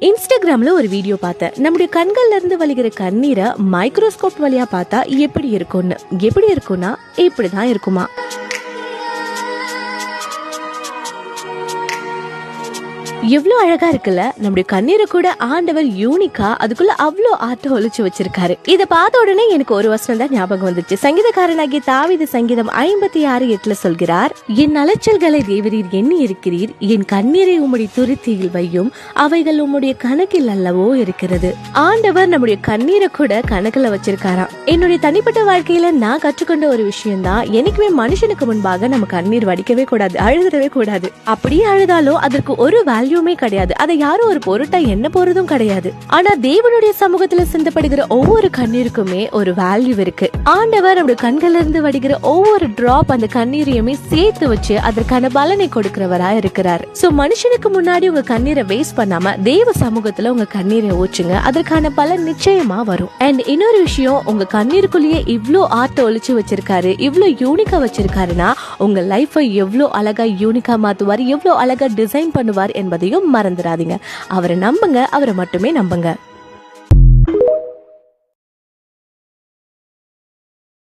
இன்ஸ்டாகிராம்ல ஒரு வீடியோ பார்த்தேன். நம்முடைய கண்கள்ல இருந்து வழிகிற கண்ணீரை மைக்ரோஸ்கோப் வழியா பார்த்தா எப்படி இருக்கும்னா இப்படிதான் இருக்குமா. எவ்வளவு அழகா இருக்குல்ல. நம்முடைய கண்ணீரை கூட ஆண்டவர் யூனிக்கா அதுக்குள்ள அவ்வளோ ஆர்ட் ஒழிச்சு வச்சிருக்காரு. இதை பார்த்த உடனே எனக்கு ஒரு வசனம் தான் ஞாபகம் வந்துச்சு. சங்கீதக்காரனாகிய தாவீது சங்கீதம் 56:8 சொல்கிறார், என் அலைச்சல்களை தேவரீர் எண்ணி இருக்கிறீர், என் கண்ணீரை உம்முடைய துருத்தியில் வையும், அவைகள் உம்முடைய கணக்கில் அல்லவோ இருக்கிறது. ஆண்டவர் நம்முடைய கண்ணீரை கூட கணக்குல வச்சிருக்காராம். என்னுடைய தனிப்பட்ட வாழ்க்கையில நான் கற்றுக்கொண்ட ஒரு விஷயம் தான், என்னைக்குமே மனுஷனுக்கு முன்பாக நம்ம கண்ணீர் வடிக்கவே கூடாது, அழுதவே கூடாது. அப்படியே அழுதாலும் அதற்கு ஒரு வேல்யூமே கிடையாது. அதை யாரும் ஒரு பொருட்டா என்ன போறதும் கிடையாது. ஆனா தேவனுடைய சமூகத்துல சிந்தப்படுகிற ஒவ்வொரு கண்ணீருக்குமே ஒரு வேல்யூ இருக்கு. ஆண்டவர் நம்முடைய கண்கள்ல இருந்து வடிகிற ஒவ்வொரு டிராப் அந்த கண்ணீரையுமே சேர்த்து வச்சு அதற்கான பலனை கொடுக்கிறவரா இருக்கிறார். சோ மனுஷனுக்கு முன்னாடி உங்க கண்ணீரை வேஸ்ட் பண்ணாம தேவ சமூகத்துல உங்க கண்ணீரை ஊற்றுங்க, அதற்கான பலன் நிச்சயமா வரும். அண்ட் இன்னொரு விஷயம், உங்க கண்ணீருக்குள்ளேயே இவ்ளோ ஆர்ட் ஒழிச்சு வச்சிருக்காரு, இவ்ளோ யூனிக்கா வச்சிருக்காருன்னா உங்க லைஃபை எவ்வளவு அழகா யூனிக்கா மாத்துவார், எவ்வளவு அழகா டிசைன் பண்ணுவார் என்பதையும் மறந்துடாதீங்க. அவரை நம்புங்க, அவரை மட்டுமே நம்புங்க.